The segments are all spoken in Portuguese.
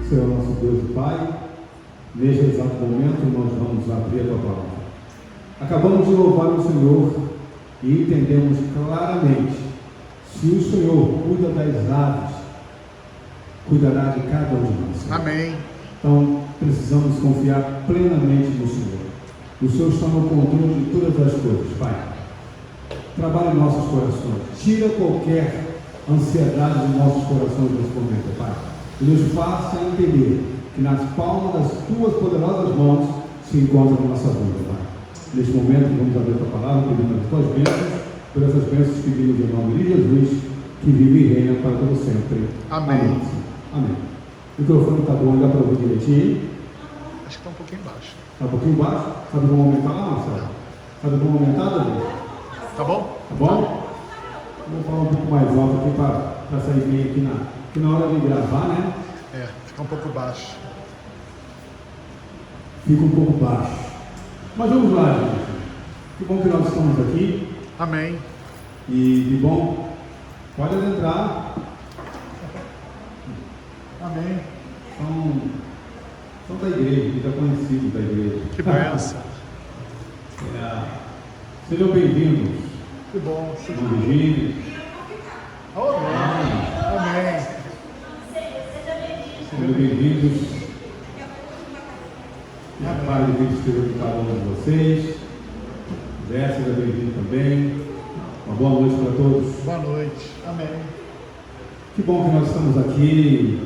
Senhor nosso Deus e Pai, neste exato momento nós vamos abrir a tua palavra. Acabamos de louvar o Senhor e entendemos claramente: se o Senhor cuida das aves, cuidará de cada um de nós. Amém. Então precisamos confiar plenamente no Senhor. O Senhor está no controle de todas as coisas, Pai. Trabalhe em nossos corações, tira qualquer ansiedade de nossos corações nesse momento, Pai. E nos faça entender que nas palmas das tuas poderosas mãos se encontra a nossa vida, Pai. Neste momento vamos abrir a tua palavra, pedindo as tuas bênçãos, por essas bênçãos pedimos em nome de Jesus, que vive e reina para todo sempre. Amém. Amém. O microfone está bom, dá para ouvir direitinho? Acho que está um pouquinho baixo. Está um pouquinho baixo? Sabe como aumentar lá, Marcelo? Sabe como aumentar, Davi? Tá bom? Tá bom? Vou falar um pouco mais alto aqui para sair bem aqui na hora de gravar, né? É, fica um pouco baixo. Fica um pouco baixo. Mas vamos lá, gente. Que bom que nós estamos aqui. Amém. E de bom, pode adentrar. Amém. São da igreja, que já conhecidos da igreja. Que benção. Sejam bem-vindos. Que bom. Irmão Virgínia. Amém. Sejam bem-vindos. A paz de Deus esteja com cada um de vocês. Zé, seja bem-vindo também. Uma boa noite para todos. Boa noite. Amém. Que bom que nós estamos aqui.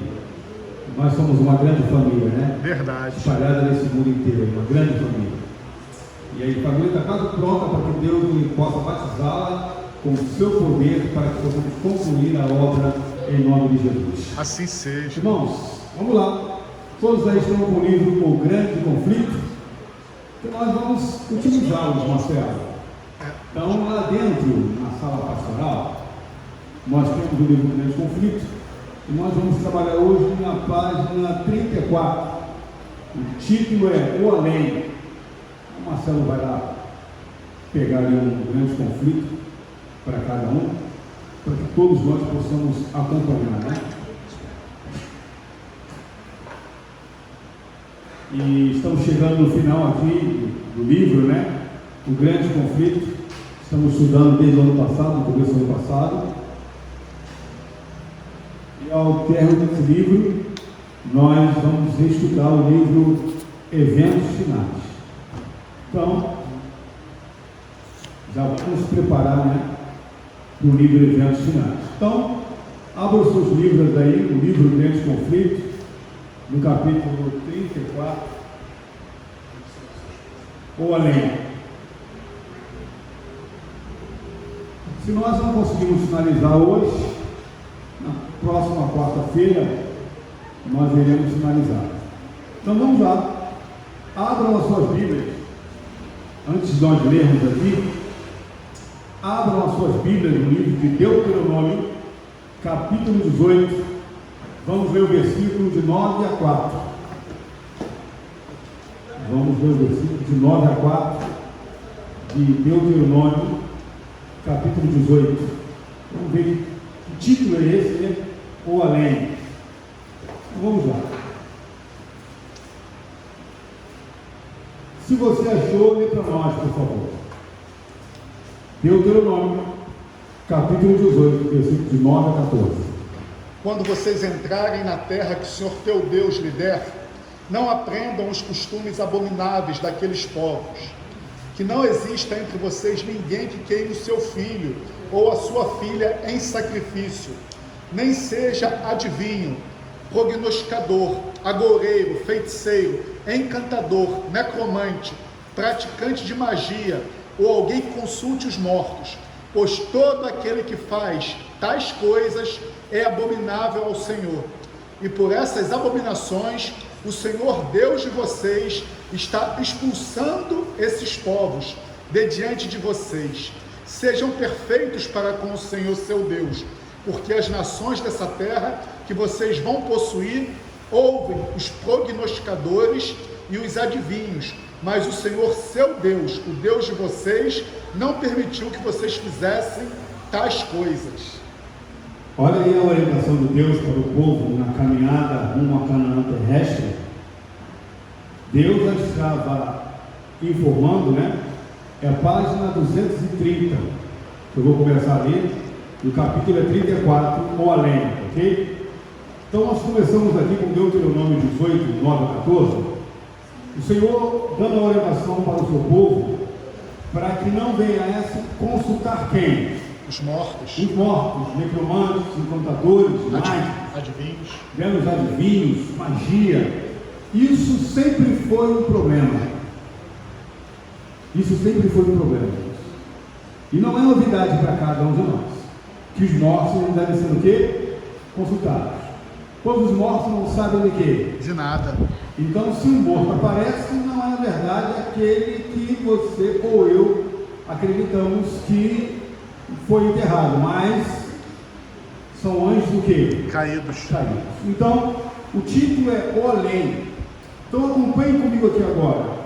Nós somos uma grande família, né? Verdade. Espalhada nesse mundo inteiro, uma grande família. E aí a família está quase pronta para que Deus possa batizá-la com o seu poder para que possamos concluir a obra em nome de Jesus. Assim seja. Irmãos, vamos lá. Todos aí estão com o livro O Grande Conflito, que nós vamos utilizá-los, Marcelo. Então, lá dentro, na sala pastoral, nós temos o livro O Grande Conflito, e nós vamos trabalhar hoje na página 34. O título é O Além. O Marcelo vai lá pegar ali um grande conflito para cada um, para que todos nós possamos acompanhar, né? E estamos chegando no final aqui do livro, né? O Grande Conflito. Estamos estudando desde o ano passado, no começo do ano passado. E ao término desse livro, nós vamos estudar o livro Eventos Finais. Então, já vamos preparar, né, para o livro Eventos Finais. Então, abra os seus livros aí, o livro Grande Conflito, no capítulo 34, ou além. Se nós não conseguimos finalizar hoje, na próxima quarta-feira, nós iremos finalizar. Então vamos lá. Abram as suas Bíblias. Antes de nós lermos aqui, abram as suas Bíblias no livro de Deuteronômio, capítulo 18. Vamos ler o versículo de 9 a 4. Vamos ler o versículo de 9 a 4 de Deuteronômio, capítulo 18. Vamos ver que título é esse, né? Ou além. Vamos lá. Se você achou, lê para nós, por favor. Deuteronômio, capítulo 18, versículo de 9 a 14. Quando vocês entrarem na terra que o Senhor teu Deus lhe der, não aprendam os costumes abomináveis daqueles povos. Que não exista entre vocês ninguém que queime o seu filho ou a sua filha em sacrifício, nem seja adivinho, prognosticador, agoureiro, feiticeiro, encantador, necromante, praticante de magia ou alguém que consulte os mortos, pois todo aquele que faz tais coisas é abominável ao Senhor. E por essas abominações, o Senhor Deus de vocês está expulsando esses povos de diante de vocês. Sejam perfeitos para com o Senhor seu Deus, porque as nações dessa terra que vocês vão possuir ouvem os prognosticadores e os adivinhos, mas o Senhor seu Deus, o Deus de vocês, não permitiu que vocês fizessem tais coisas. Olha aí a orientação de Deus para o povo na caminhada rumo à Canaã terrestre. Deus já estava informando, né? É a página 230. Eu vou começar ali. O capítulo é 34, ou além, ok? Então nós começamos aqui com Deuteronômio 18, 9 a 14. O Senhor dando a orientação para o seu povo, para que não venha a consultar quem? Os mortos. Os mortos, necromantes, encantadores, mágicos, adivinhos, belos adivinhos, magia. Isso sempre foi um problema. Isso sempre foi um problema. E não é novidade para cada um de nós, que os mortos não devem ser o quê? Consultados. Pois os mortos não sabem de quê? De nada. Então, se um morto aparece, não é na verdade aquele que você ou eu acreditamos que foi enterrado, mas são anjos do quê? Caídos. Então, o título é O Além. Então, acompanhe comigo aqui agora.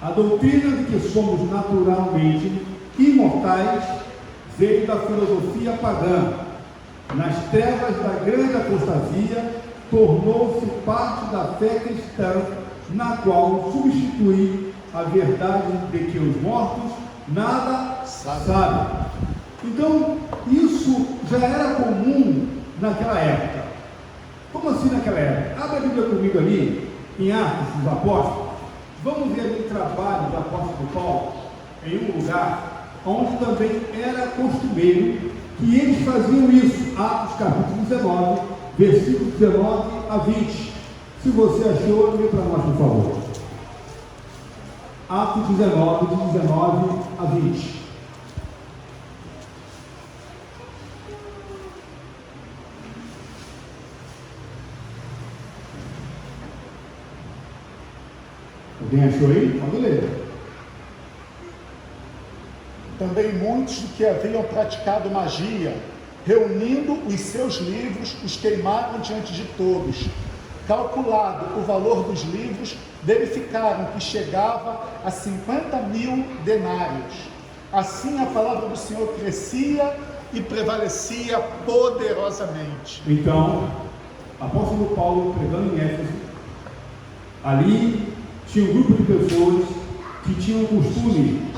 A doutrina de que somos naturalmente imortais veio da filosofia pagã. Nas trevas da grande apostasia, tornou-se parte da fé cristã, na qual substitui a verdade de que os mortos nada sabem. Então, isso já era comum naquela época. Como assim naquela época? Abre a Bíblia comigo ali, em Atos dos Apóstolos. Vamos ver ali o trabalho do apóstolo Paulo, em um lugar onde também era costumeiro que eles faziam isso. Atos capítulo 19, versículos 19 a 20. Se você achou, lê para nós, por favor. Atos 19, de 19 a 20. Alguém achou aí? Pode ler. Também muitos que haviam praticado magia, reunindo os seus livros, os queimaram diante de todos. Calculado o valor dos livros, verificaram que chegava a 50.000 denários. Assim a palavra do Senhor crescia e prevalecia poderosamente. Então, apóstolo Paulo pregando em Éfeso, ali tinha um grupo de pessoas que tinham o costume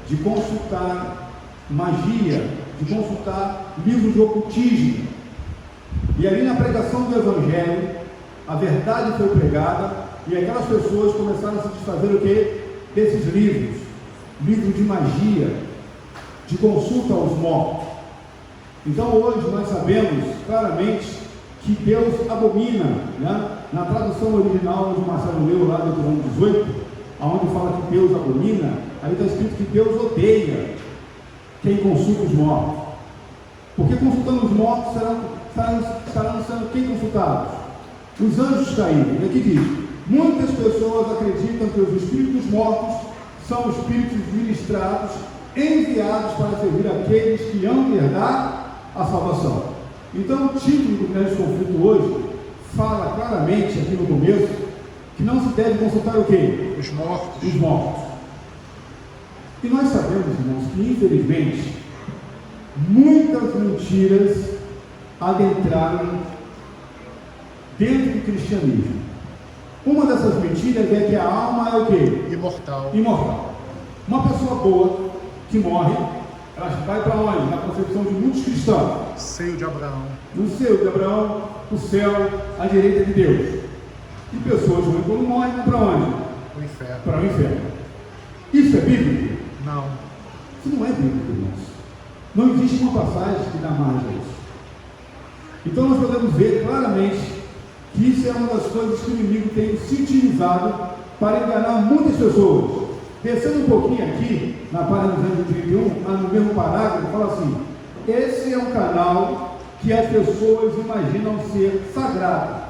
de consultar magia, de consultar livros de ocultismo. E ali na pregação do Evangelho, a verdade foi pregada e aquelas pessoas começaram a se desfazer o quê? Desses livros, livros de magia, de consulta aos mortos. Então hoje nós sabemos claramente que Deus abomina, né? Na tradução original de Marcelo leu lá do Deuteronômio 18, onde fala que Deus abomina, aí está escrito que Deus odeia quem consulta os mortos. Porque consultando os mortos estarão sendo quem consultados? Os anjos caídos. E aqui diz: muitas pessoas acreditam que os espíritos mortos são espíritos ministrados, enviados para servir aqueles que hão de herdar a salvação. Então o título do grande conflito hoje fala claramente aqui no começo que não se deve consultar o quê? Os mortos. Os mortos. E nós sabemos, irmãos, que infelizmente muitas mentiras adentraram dentro do cristianismo. Uma dessas mentiras é que a alma é o quê? Imortal. Imortal. Uma pessoa boa que morre, ela vai para onde? Na concepção de muitos cristãos. Seio de Abraão. No seio de Abraão, o céu, à direita de Deus. E pessoas ruins quando morrem vão para onde? O inferno. Para o inferno. Isso é bíblico? Não. Isso não é bíblico, irmãos. Não existe uma passagem que dá margem a isso. Então nós podemos ver claramente que isso é uma das coisas que o inimigo tem se utilizado para enganar muitas pessoas. Descendo um pouquinho aqui, na página 231, no mesmo parágrafo, fala assim: esse é um canal que as pessoas imaginam ser sagrado,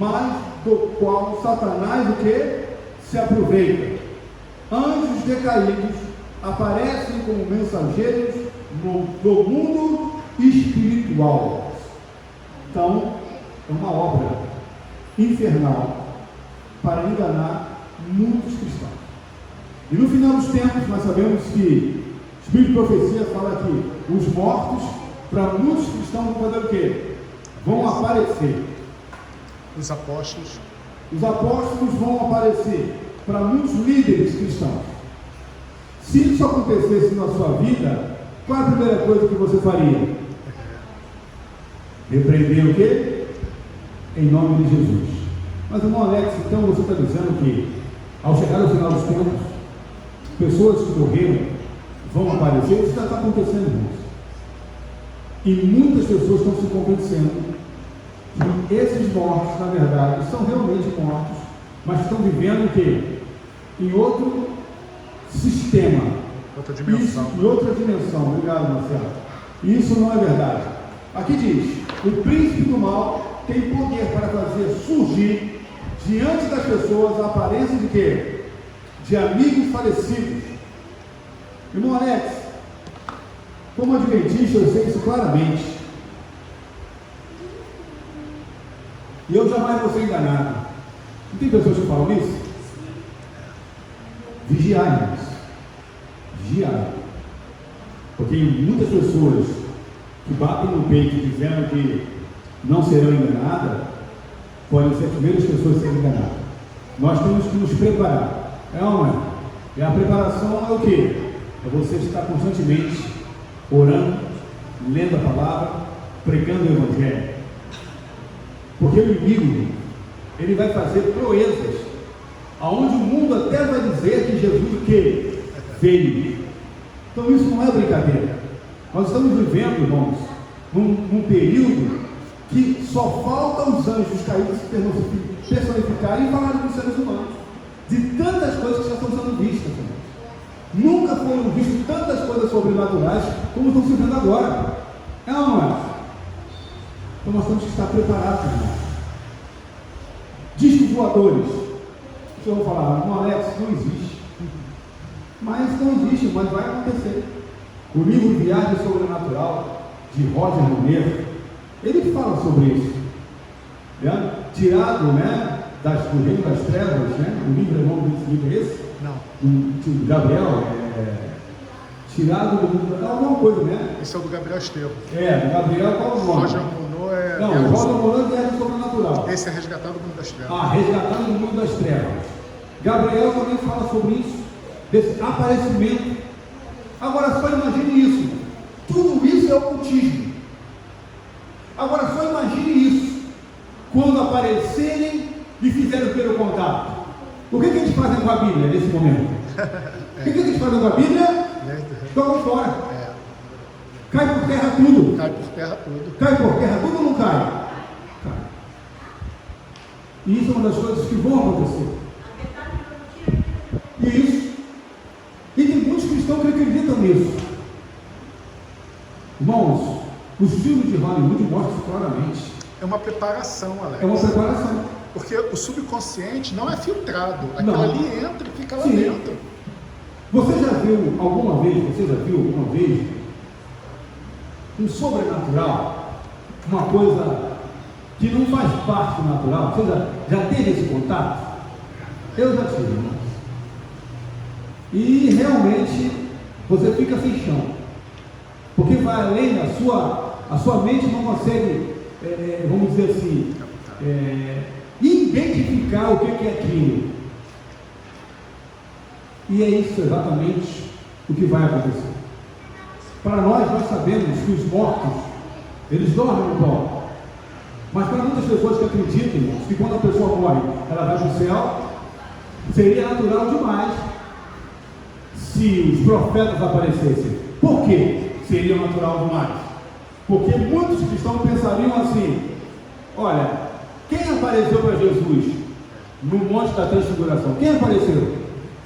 mas do qual Satanás o que? Se aproveita. Anjos decaídos aparecem como mensageiros no mundo espiritual. Então, é uma obra infernal para enganar muitos cristãos. E no final dos tempos, nós sabemos que o Espírito de Profecia fala que os mortos para muitos cristãos vão fazer o quê? Vão aparecer. Os apóstolos Vão aparecer para muitos líderes cristãos. Se isso acontecesse na sua vida, qual é a primeira coisa que você faria? Repreender o quê? Em nome de Jesus. Mas, irmão Alex, então você está dizendo que, ao chegar ao final dos tempos, pessoas que morreram vão aparecer? Isso já está acontecendo, irmãos. E muitas pessoas estão se convencendo que esses mortos, na verdade, são realmente mortos, mas estão vivendo o quê? Em outro sistema. Outra dimensão. Isso, em outra dimensão. Obrigado, Marcelo. Isso não é verdade. Aqui diz: o príncipe do mal tem poder para fazer surgir diante das pessoas a aparência de quê? De amigos falecidos. Irmão Alex, como adventista, eu sei isso claramente. E eu jamais vou ser enganado. Não tem pessoas que falam isso? Vigiai, irmãos. Vigiai. Porque muitas pessoas que batem no peito dizendo que não serão enganadas, podem ser as primeiras pessoas a serem enganadas. Nós temos que nos preparar. É ou não é? E a preparação é o quê? É você estar constantemente orando, lendo a palavra, pregando o Evangelho. Porque o inimigo, ele vai fazer proezas, aonde o mundo até vai dizer que Jesus o quê? Veio. Então isso não é brincadeira. Nós estamos vivendo, irmãos, num período que só falta os anjos caídos se personificarem e falarem com os seres humanos. De tantas coisas que já estão sendo vistas, irmãos. Nunca foram vistas tantas coisas sobrenaturais como estão se vendo agora. É ou não é? Então nós temos que estar preparados, irmãos. Discos voadores. Deixa eu falar, irmão Alex, não existe. Mas não existe, mas vai acontecer. O livro Viagem Sobrenatural, de Roger Romero, ele fala sobre isso. Né? Tirado, né, do reino das trevas, né? O livro, é o nome desse livro é esse? Não. Do Gabriel, tirado do mundo, alguma coisa, né? Esse é o do Gabriel Estevam. Do Gabriel, qual o nome? Roger Monod é... Não, o Roger Monod é Viagem Sobrenatural. Esse é Resgatado do Mundo das Trevas. Resgatado do Mundo das Trevas. Gabriel também fala sobre isso, desse aparecimento. Agora só imagine isso. Tudo isso é ocultismo. Agora só imagine isso. Quando aparecerem e fizerem o primeiro contato. O que eles fazem com a Bíblia nesse momento? O que eles fazem com a Bíblia? Jogam fora. Cai por terra tudo. Cai por terra tudo. Cai por terra tudo ou não cai? Cai. E isso é uma das coisas que vão acontecer. Isso. E tem muitos cristãos que acreditam nisso. Irmãos, os filmes de Hollywood mostram isso claramente. É uma preparação, Alex. É uma preparação. Porque o subconsciente não é filtrado. Aquilo Não. ali entra e fica lá Sim. dentro. Você já viu alguma vez um sobrenatural? Uma coisa que não faz parte do natural? Você já teve esse contato? Eu já tive, irmãos. E realmente você fica sem chão. Porque vai além da a sua mente não consegue, vamos dizer assim, identificar o que é aquilo. E é isso exatamente o que vai acontecer. Para nós sabemos que os mortos, eles dormem no pó. Mas para muitas pessoas que acreditam, irmãos, que quando a pessoa morre, ela vai para o céu, seria natural demais se os profetas aparecessem. Por quê? Seria natural demais. Porque muitos cristãos pensariam assim: olha, quem apareceu para Jesus no Monte da Transfiguração? Quem apareceu?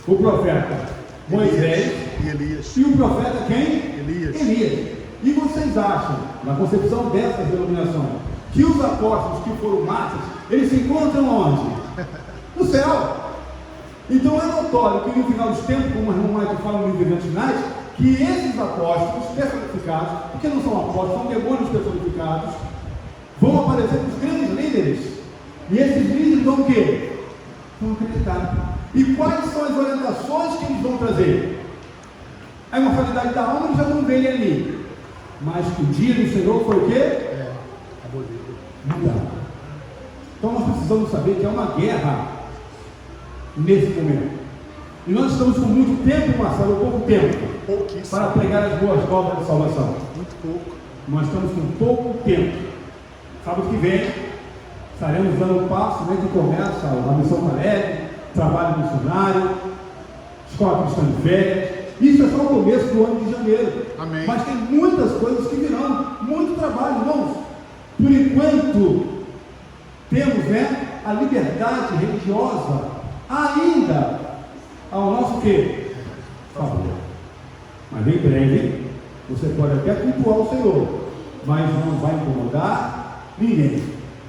O profeta Moisés e Elias. E o profeta quem? Elias. E vocês acham, na concepção dessa denominação, que os apóstolos que foram mártires, eles se encontram onde? No céu. Então é notório que no final dos tempos, como o irmão Mike fala no livro de Antinais, que esses apóstolos personificados, porque não são apóstolos, são demônios personificados, vão aparecer para os grandes líderes. E esses líderes vão o quê? Vão acreditar. E quais são as orientações que eles vão trazer? A imortalidade da alma, eles já vão ver ali. mas que o dia do Senhor foi o quê? Abolido. Mudado. Então nós precisamos saber que é uma guerra nesse momento. E nós estamos com muito tempo, Marcelo, pouco tempo, para pregar as boas novas de salvação. Muito pouco. Nós estamos com pouco tempo. Sábado que vem, estaremos dando um passo, né, que começa a Missão Taleb, trabalho missionário, escola cristã de férias. Isso é só o começo do ano de janeiro. Amém. Mas tem muitas coisas que virão, muito trabalho, irmãos. Por enquanto, temos, né, a liberdade religiosa ainda ao nosso quê? Favor. Mas em breve, você pode até cultuar o Senhor, mas não vai incomodar ninguém.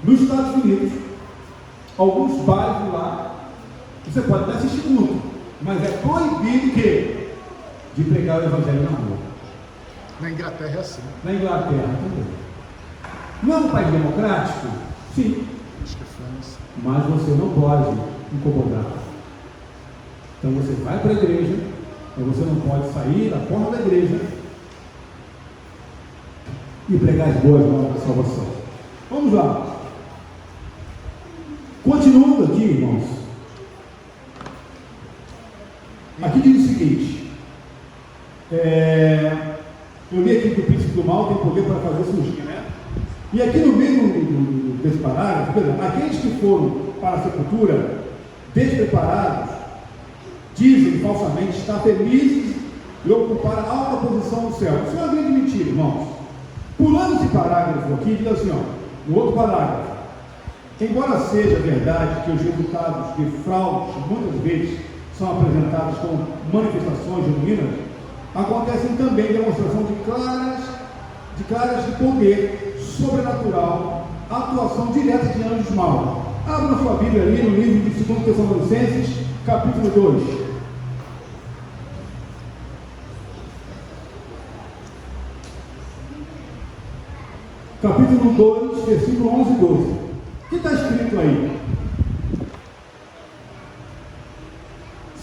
Nos Estados Unidos, alguns bairros lá, você pode até assistir culto, mas é proibido que? De pregar o evangelho na rua. Na Inglaterra é assim. Na Inglaterra também. Não é um país democrático? Sim. Acho que é França. Mas você não pode incomodar. Então você vai para a igreja, mas você não pode sair da porta da igreja e pregar as boas novas da salvação. Vamos lá. Continuando aqui, irmãos. Aqui diz o seguinte. Eu li aqui que o príncipe do mal tem poder para fazer surgir, né? E aqui no meio desse parágrafo, aqueles que foram para a sepultura despreparados, dizem falsamente estar felizes e ocupar a alta posição no céu. Isso é uma grande mentira, irmãos. Pulando esse parágrafo aqui, diz assim, ó, no outro parágrafo: embora seja verdade que os resultados de fraudes muitas vezes são apresentados como manifestações genuínas, acontecem também demonstração de claras de poder sobrenatural, atuação direta de anjos maus. Abra sua Bíblia ali no livro de 2 Tessalonicenses, capítulo 2. Capítulo 2, versículo 11 e 12. O que está escrito aí?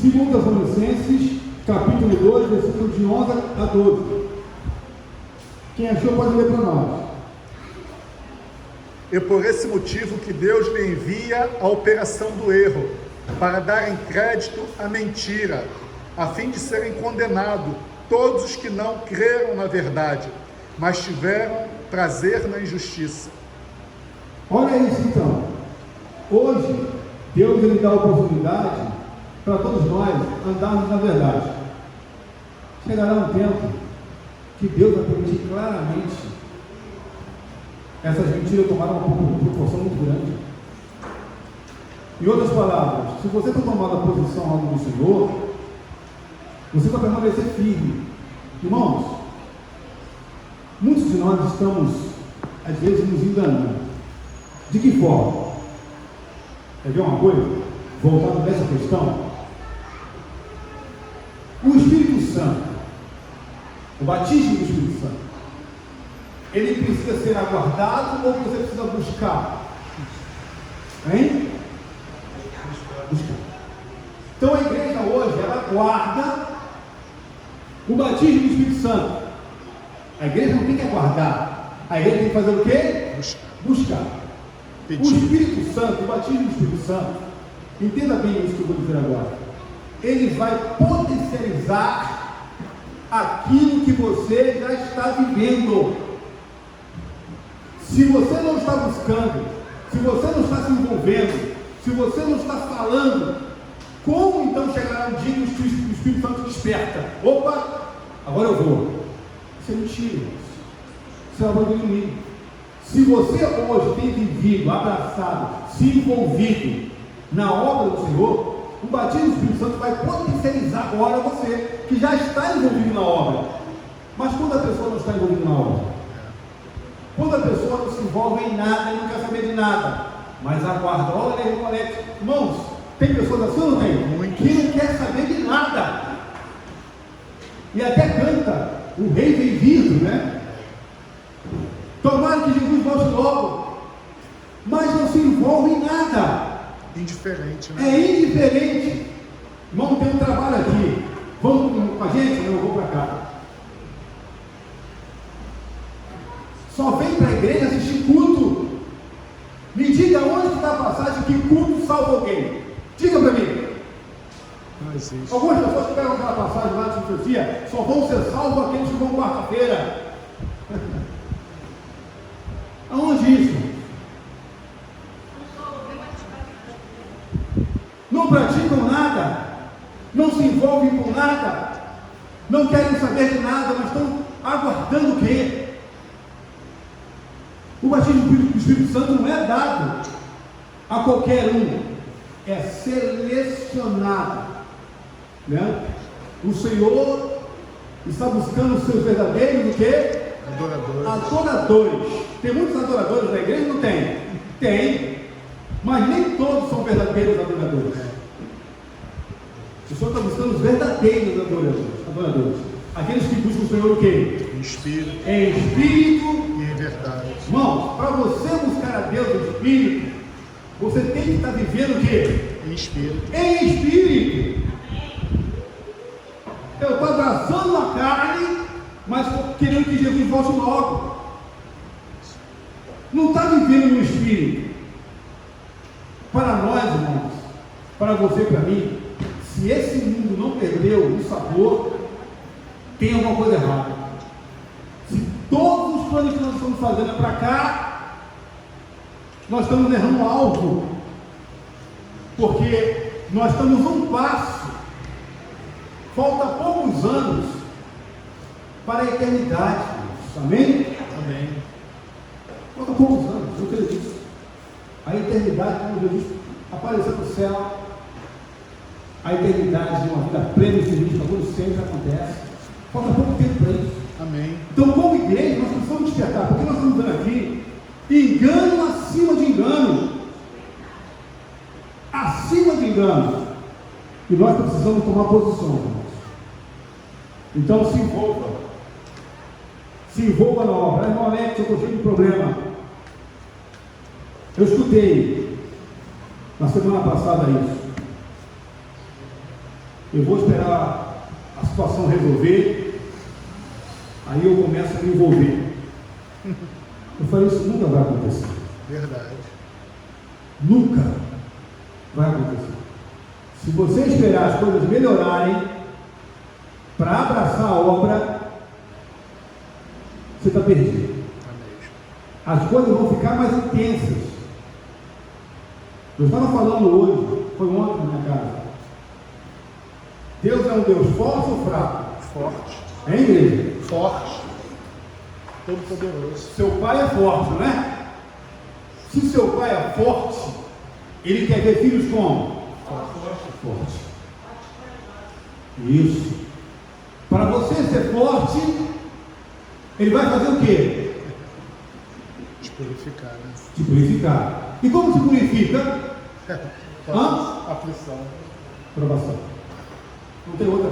2 Tessalonicenses, capítulo 2, versículo de 11 a 12. Quem achou pode ler para nós. É por esse motivo que Deus lhe envia a operação do erro, para darem crédito à mentira, a fim de serem condenados todos os que não creram na verdade, mas tiveram prazer na injustiça. Olha isso então. Hoje, Deus ele dá a oportunidade para todos nós andarmos na verdade. Chegará um tempo que Deus vai permitir claramente essas mentiras tomaram uma proporção muito grande. Em outras palavras, se você está tomando a posição algo do Senhor, você vai permanecer firme. Irmãos, muitos de nós estamos, às vezes, nos enganando. De que forma? Quer ver uma coisa? Voltado nessa questão. O Espírito Santo, o batismo do Espírito Santo, ele precisa ser aguardado ou você precisa buscar? Hein? Buscar. Então a igreja hoje, ela aguarda o batismo do Espírito Santo. A igreja não tem que aguardar. A igreja tem que fazer o quê? Buscar. O Espírito Santo, o batismo do Espírito Santo, entenda bem isso que eu vou dizer agora. Ele vai potencializar aquilo que você já está vivendo. Se você não está buscando, se você não está se envolvendo, se você não está falando, como então chegará um dia que o Espírito Santo desperta? Opa, agora eu vou. Isso é mentira, isso é uma coisa de mim. Se você hoje tem vivido, abraçado, se envolvido na obra do Senhor, o batismo do Espírito Santo vai potencializar agora você, que já está envolvido na obra. Mas quando a pessoa não está envolvida na obra? Quando a pessoa não se envolve em nada e não quer saber de nada, mas aguarda, olha, irmãos, tem pessoas assim ou não tem? Que não quer saber de nada. E até canta, o rei vem vindo, né? Tomara que Jesus volte logo, mas não se envolve em nada. Indiferente, né? É indiferente. Irmão, tem um trabalho aqui. Vamos com a gente? Eu vou para cá. Jesus salva alguém? Diga para mim. Não existe. Algumas pessoas que pegam aquela passagem lá de profecia, só vão ser salvos aqueles que vão quarta-feira. Aonde isso? Não praticam nada, não se envolvem com nada, não querem saber de nada, mas estão aguardando o quê? O batismo do Espírito Santo não é dado a qualquer um, é selecionado, né? O Senhor está buscando os seus verdadeiros o quê? Adoradores. Tem muitos adoradores na igreja? Não tem? Tem, mas nem todos são verdadeiros adoradores. O Senhor está buscando os verdadeiros adoradores. Aqueles que buscam o Senhor o quê? Em espírito. Em espírito E em verdade. Irmãos, para você buscar a Deus em espírito, você tem que estar vivendo o quê? Em espírito. Em espírito. Eu estou abraçando a carne, mas querendo que Jesus volte logo. Não está vivendo no espírito. Para nós, irmãos, para você e para mim, se esse mundo não perdeu o sabor, tem alguma coisa errada. Se todos os planos que nós estamos fazendo é para cá, nós estamos errando o alvo, porque nós estamos um passo, falta poucos anos para a eternidade, amém? Amém. Falta poucos anos, eu acredito. A eternidade, quando Jesus apareceu no céu, a eternidade de uma vida plena e feliz, quando sempre acontece. Falta pouco tempo para isso. Amém. Então, como igreja, nós precisamos despertar, porque nós estamos vendo aqui engano acima de engano. Acima de engano. E nós precisamos tomar posição, irmãos. Então, se envolva. Se envolva na obra. Irmão Alex, eu estou cheio de problema. Eu escutei na semana passada isso. Eu vou esperar a situação resolver, aí eu começo a me envolver. Eu falei, isso nunca vai acontecer. Verdade. Nunca vai acontecer. Se você esperar as coisas melhorarem para abraçar a obra, você está perdido. As coisas vão ficar mais intensas. Eu estava falando hoje, foi ontem na minha casa. Deus é um Deus forte ou fraco? Forte. É, igreja? Forte. Todo poderoso. Seu pai é forte, não é? Se seu pai é forte, ele quer ver filhos como? Forte. Isso. Para você ser forte, ele vai fazer o quê? Te purificar, né? Te purificar. E como se purifica? Aflição. Provação. Não tem outra.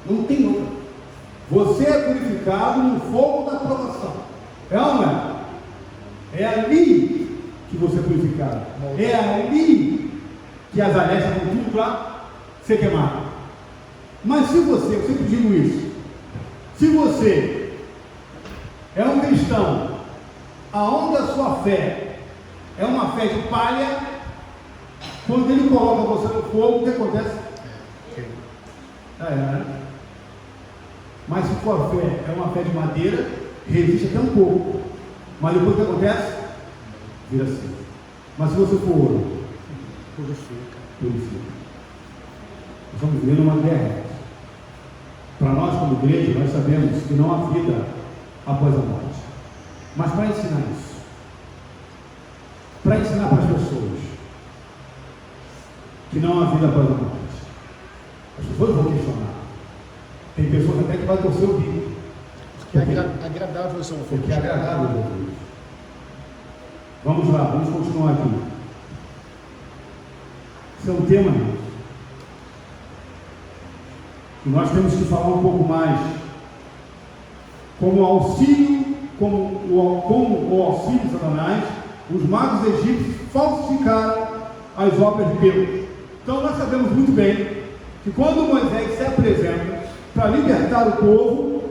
Não tem outra. Você é purificado no fogo da provação. É ou não é? É ali que você é purificado. É ali que as arestas vão tudo para ser queimado. Mas se você, eu sempre digo isso, se você é um cristão, aonde a sua fé é uma fé de palha, quando ele coloca você no fogo, o que acontece? Mas se sua fé é uma fé de madeira, resiste até um pouco. Mas depois o que acontece? Vira assim. Mas se você for ouro, purifica. Nós estamos vivendo uma guerra. Para nós, como igreja, nós sabemos que não há vida após a morte. Mas para ensinar isso, para ensinar para as pessoas que não há vida após a morte, as pessoas vão questionar. Tem pessoas até que vai torcer o bico. Porque é agradável são Porque é agradável a Deus. Vamos lá, vamos continuar aqui. Esse é um tema, irmãos, que nós temos que falar um pouco mais. Como auxílio, como o auxílio de Satanás, os magos egípcios falsificaram as obras de Deus. Então nós sabemos muito bem que quando Moisés se apresenta para libertar o povo,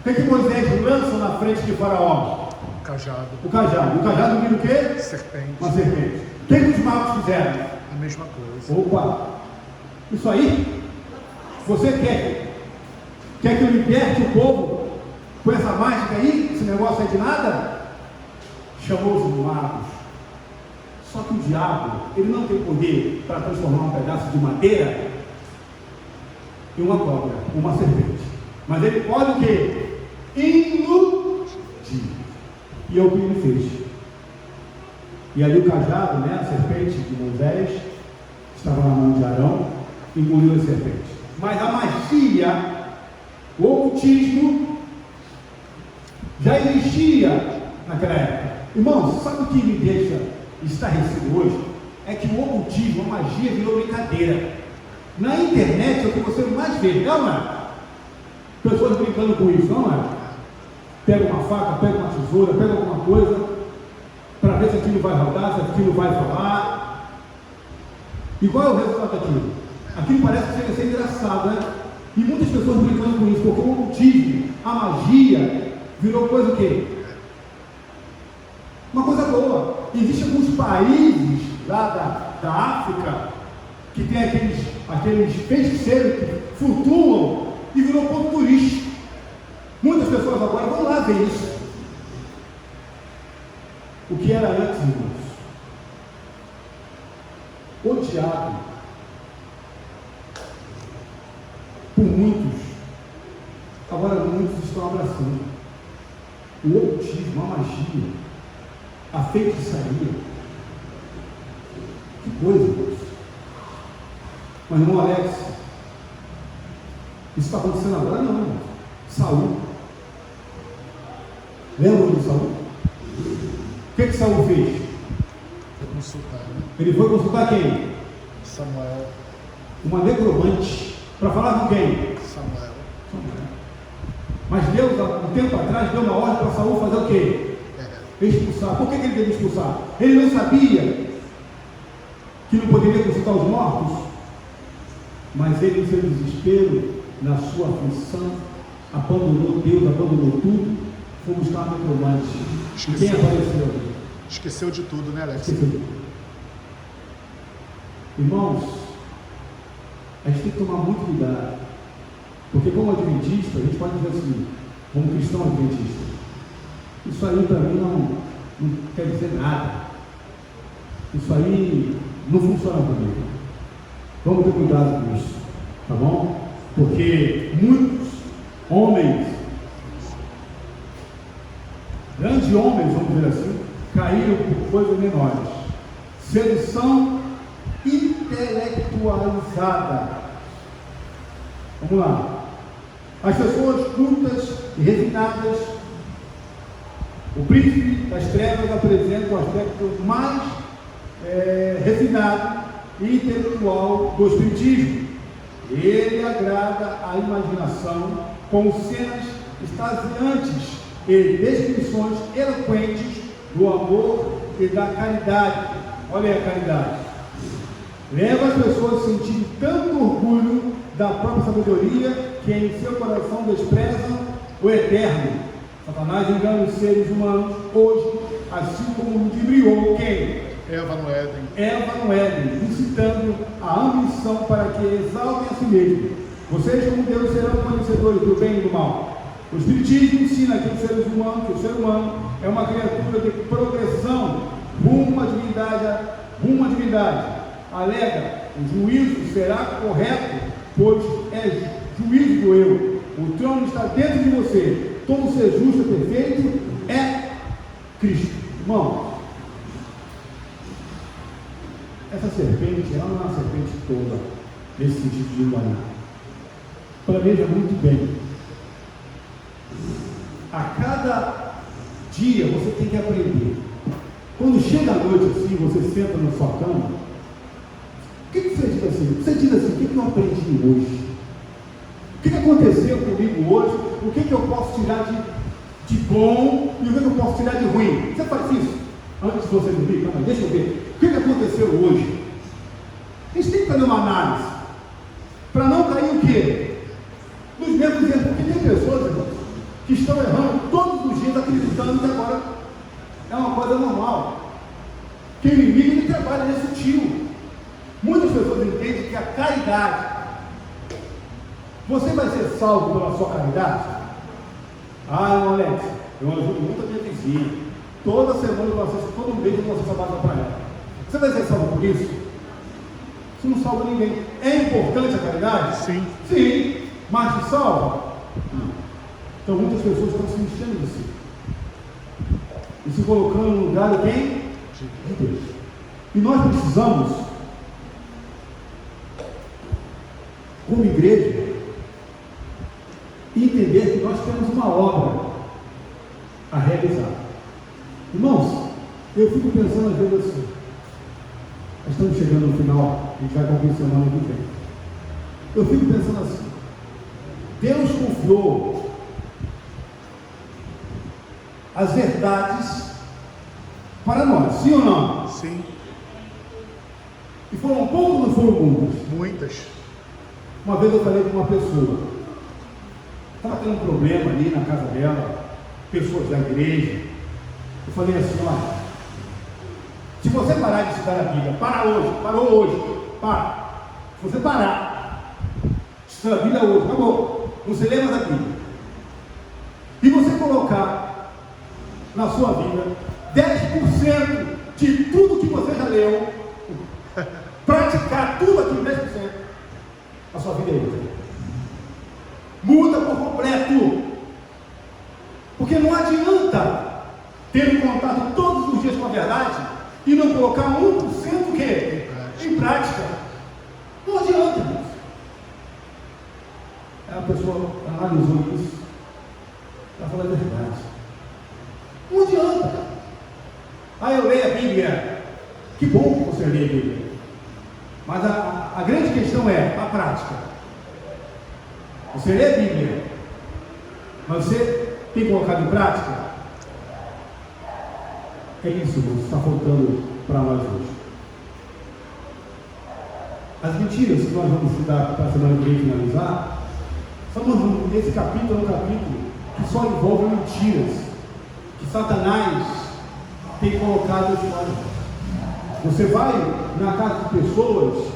o que Moisés lança na frente de Faraó? cajado. O cajado. O cajado vira o quê? Serpente. Uma serpente. O que os magos fizeram? A mesma coisa. Opa! Isso aí, você quer que eu liberte o povo com essa mágica aí? Esse negócio aí de nada? Chamou os magos. Só que o diabo, ele não tem poder para transformar um pedaço de madeira em uma cobra, uma serpente. Mas ele pode o quê? Iludir. E é o que ele fez. E ali o cajado, né, a serpente de Moisés, estava na mão de Arão, engoliu a serpente. Mas a magia, o ocultismo, já existia naquela época. Irmãos, sabe o que me deixa estarrecido hoje? É que o ocultismo, a magia virou brincadeira. Na internet é o que você mais vê, não é? Pessoas brincando com isso, não é? Pega uma faca, pega uma tesoura, pega alguma coisa para ver se aquilo vai rodar, se aquilo vai falar. E qual é o resultado daquilo? Aquilo parece que chega a ser engraçado, né? E muitas pessoas brincando com isso, porque o ocultismo, a magia, virou coisa o quê? Uma coisa boa. Existem alguns países lá da África que tem aqueles feiticeiros que flutuam e virou ponto turístico. Muitas pessoas agora vão lá ver isso. O que era antes, irmãos? Odiado por muitos, agora muitos estão abraçando. O ocultismo, a magia, a feitiçaria. Que coisa, irmãos. Mas irmão Alex, isso está acontecendo agora? Não, irmão. Saul. Lembram de Saul? O que Saul fez? Foi consultar, né? Ele foi consultar quem? Samuel. Uma necromante. Para falar com quem? Samuel. Mas Deus, há um tempo atrás, deu uma ordem para Saul fazer o quê? Expulsar. Por que ele teve que expulsar? Ele não sabia que não poderia consultar os mortos, mas ele, em seu desespero, na sua aflição, abandonou Deus, abandonou tudo, foi buscar uma necromante. E quem apareceu? Esqueceu de tudo, né, Alex? Esqueceu de tudo. Irmãos, a gente tem que tomar muito cuidado, porque como adventista, a gente pode dizer assim, como cristão adventista, isso aí para mim não quer dizer nada, isso aí não funciona comigo. Vamos ter cuidado com isso, tá bom? Porque muitos homens, grandes homens, vamos dizer assim, caíram por coisas menores. Sedução intelectualizada. Vamos lá. As pessoas cultas e refinadas, o príncipe das trevas apresenta o aspecto mais refinado e intelectual do espiritismo. Ele agrada a imaginação com cenas extasiantes e descrições eloquentes do amor e da caridade. Olha aí a caridade. Leva as pessoas a sentirem tanto orgulho da própria sabedoria que em seu coração desprezam o eterno. Satanás engana os seres humanos hoje, assim como ludibriou quem? Eva no Éden. Eva no Éden, incitando a ambição para que exaltem a si mesmo. Vocês, como Deus, serão conhecedores do bem e do mal. O Espiritismo ensina que o ser humano é uma criatura de progressão rumo à divindade. Alega, o juízo será correto, pois é juízo do eu. O trono está dentro de você. Todo ser justo e perfeito é Cristo. Irmão, essa serpente, ela não é uma serpente toda, nesse sentido de enganar. Planeja muito bem. A cada dia você tem que aprender. Quando chega a noite assim, você senta na sua cama, o que você diz assim? Você diz assim, o que eu aprendi hoje? O que aconteceu comigo hoje? O que eu posso tirar de bom e o que eu posso tirar de ruim? Você faz isso? Antes de você dormir, calma, deixa eu ver. O que aconteceu hoje? A gente tem que fazer uma análise para não cair o quê? Nos mesmos erros, porque tem pessoas, irmãos, que estão errando todos os dias, acreditando que agora é uma coisa normal. Que o inimigo ele trabalha nesse sutil. Muitas pessoas entendem que a caridade, você vai ser salvo pela sua caridade? Ah, irmão Alex, eu ajudo muito a minha vizinha. Toda semana eu assisto, todo mês eu assisto a barra para ela. Você vai ser salvo por isso? Você não salva ninguém. É importante a caridade? Sim. Sim, mas te salva? Não. Então muitas pessoas estão se enchendo de si e se colocando no lugar de quem? De Deus. E nós precisamos, como igreja, entender que nós temos uma obra a realizar. Irmãos, eu fico pensando às vezes assim, nós estamos chegando no final, a gente vai concluir semana que vem. Eu fico pensando assim, Deus confiou as verdades para nós, sim ou não? Sim. E foram poucas ou foram muitas? Muitas. Uma vez eu falei com uma pessoa, estava tendo um problema ali na casa dela, pessoas da igreja. Eu falei assim, olha, se você parar de estudar a Bíblia, parou hoje, para. Se você parar de estudar a Bíblia hoje, acabou, não se lê mais a Bíblia. E você colocar na sua vida 10% de tudo que você já leu, praticar tudo aquilo 10%, a sua vida é outra. Muda por completo. Porque não adianta ter um contato todos os dias com a verdade e não colocar 1% o quê? Em prática. Não adianta. A pessoa analisou isso. Ela falou a verdade. Não adianta. Ah, eu leio a Bíblia. Que bom que você lê a Bíblia. Mas a grande questão é a prática. Você lê a Bíblia, mas você tem colocado em prática? É isso que está faltando para nós hoje. As mentiras que nós vamos estudar para a semana que vem finalizar, esse capítulo é um capítulo que só envolve mentiras que Satanás tem colocado em nós. Você vai na casa de pessoas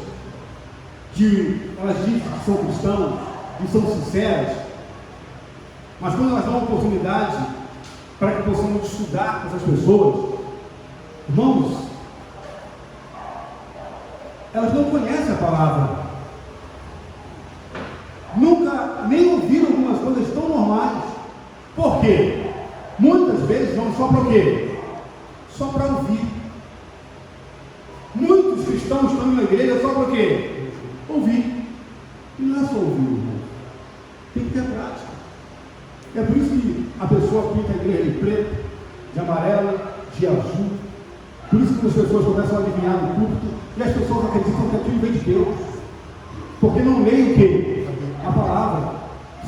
que elas dizem que são cristãos e são sinceras, mas quando elas dão uma oportunidade para que possamos estudar com essas pessoas, irmãos, elas não conhecem a palavra, nunca nem ouviram algumas coisas tão normais. Por quê? Muitas vezes vão só para o quê? Só para ouvir. Muitos cristãos estão na igreja só para o quê? Ouvir. E não é só ouvir, irmão. Tem que ter prática. É por isso que a pessoa pinta a igreja de preto, de amarelo, de azul. Por isso que as pessoas começam a adivinhar no púlpito e as pessoas acreditam que aquilo vem de Deus. Porque não leem o quê? A palavra.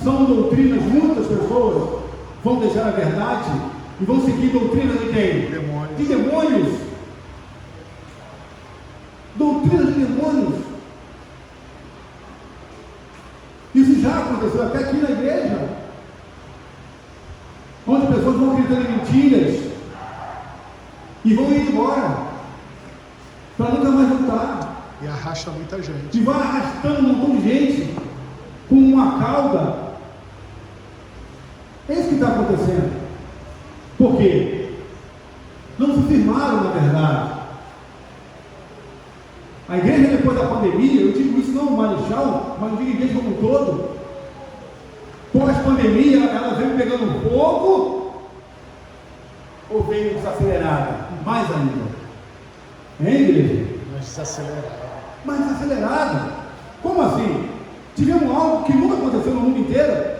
São doutrinas, muitas pessoas vão deixar a verdade e vão seguir doutrinas de quem? Demônios. De demônios. Doutrinas de demônios. Isso já aconteceu até aqui na igreja, onde pessoas vão acreditando em mentiras e vão ir embora para nunca mais voltar. E arrasta muita gente. E vai arrastando um montão de gente com uma cauda. É isso que está acontecendo. Por quê? Não se firmaram na verdade. A igreja depois da pandemia, eu digo isso não Marechal, mas eu digo a igreja como um todo, pós-pandemia, ela veio pegando fogo ou veio desacelerada? Mais ainda. Hein, igreja? Mas desacelerado. Mais desacelerada. Como assim? Tivemos algo que nunca aconteceu no mundo inteiro.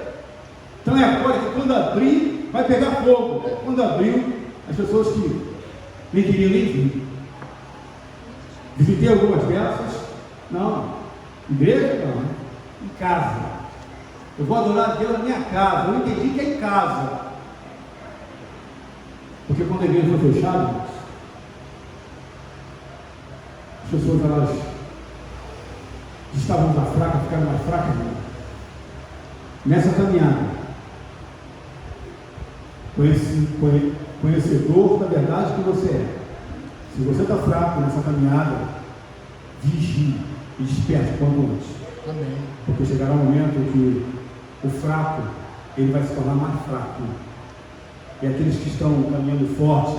Então é agora que quando abrir, vai pegar fogo. Quando abriu, as pessoas que nem queriam nem vir. Visitei algumas dessas? Não. Igreja? Não. Em casa. Eu vou adorar a Deus na minha casa. Eu entendi que é em casa. Porque quando a igreja foi fechada, as pessoas elas estavam mais fracas, ficaram mais fracas. Nessa caminhada, conhecedor da verdade que você é. Se você está fraco nessa caminhada, vigie e desperte quanto antes. Amém. Porque chegará um momento que o fraco, ele vai se tornar mais fraco. E aqueles que estão caminhando forte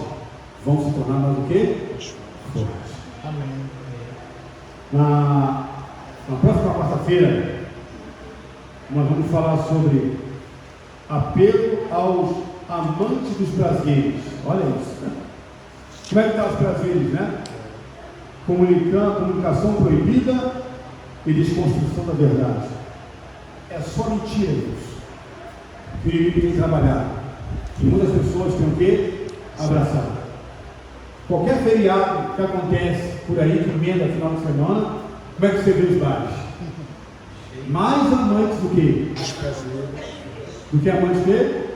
vão se tornar mais o quê? Fortes. Amém. Na próxima quarta-feira, nós vamos falar sobre apelo aos amantes dos prazeres. Olha isso, né? Como é que estão os prazeres, né? Comunicação proibida e desconstrução da verdade. É só mentira isso que o inimigo tem trabalhado. E muitas pessoas têm o quê? Abraçado. Qualquer feriado que acontece por aí, que emenda final de semana, como é que você vê os bares? Mais amantes do que? Do que amantes de?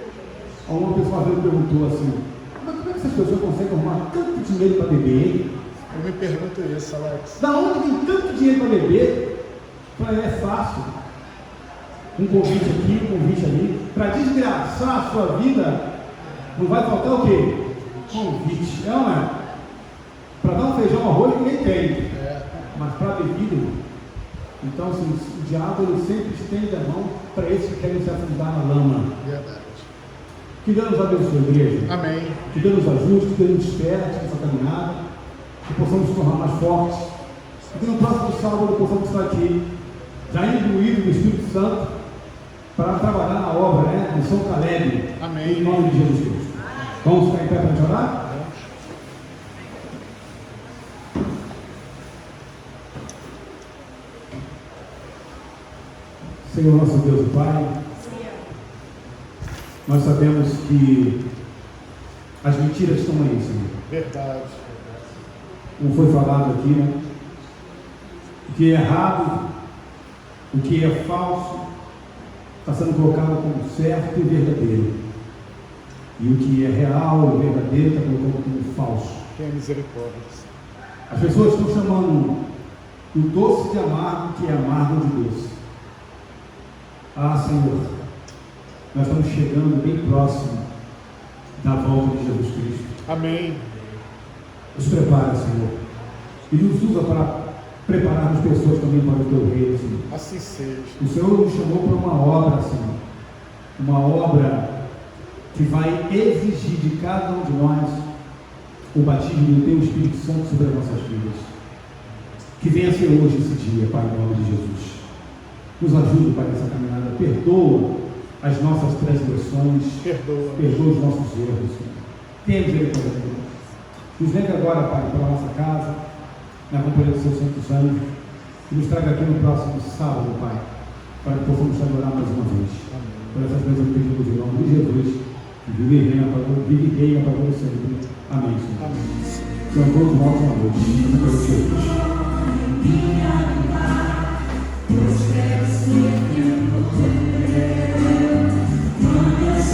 Uma pessoa me perguntou assim: mas como é que essas pessoas conseguem arrumar tanto dinheiro para beber? Eu me pergunto isso, Alex. Da onde vem tanto dinheiro para beber? É fácil. Um convite aqui, um convite ali. Para desgraçar a sua vida, não vai faltar o quê? Convite. É ou não é? Para dar um feijão, arroz, ninguém tem. Mas para bebida, então assim, o diabo ele sempre estende a mão para esses que querem se afundar na lama. Verdade. Que Deus nos abençoe, igreja. Amém. Que Deus nos ajude, que Deus nos desperte nessa caminhada, que possamos nos tornar mais fortes. E que no próximo sábado possamos estar aqui, já imbuído do Espírito Santo, para trabalhar na obra, né? De São Caleb. Amém. Em nome de Jesus Cristo. Vamos ficar em pé para te orar? Senhor nosso Deus e Pai, nós sabemos que as mentiras estão aí, Senhor. Verdade. Como foi falado aqui, né? O que é errado, o que é falso, está sendo colocado como certo e verdadeiro. E o que é real e verdadeiro está colocado como falso. Tenha misericórdia. As pessoas estão chamando o doce de amargo, que é amargo de doce. Ah, Senhor, nós estamos chegando bem próximo da volta de Jesus Cristo. Amém. Nos prepara, Senhor, e nos usa para prepararmos pessoas também para o Teu reino, Senhor. Assim seja. O Senhor nos chamou para uma obra, Senhor, uma obra que vai exigir de cada um de nós o batismo do Teu Espírito Santo sobre as nossas vidas. Que venha ser hoje esse dia, Pai, em nome de Jesus. Nos ajude, Pai, nessa caminhada. Perdoa as nossas transgressões. Perdoa os nossos erros, Senhor. Tenha misericórdia de nós. Nos leve agora, Pai, para a nossa casa, na companhia dos Seus Santos Anjos, e nos traga aqui no próximo sábado, Pai, para que possamos te adorar mais uma vez. Amém. Por essas coisas eu pedimos em nome de Jesus, que vive e reina para todos sempre. Amém, Senhor. Amém. Senhor, todos uma ótima noite. Em nome de Jesus.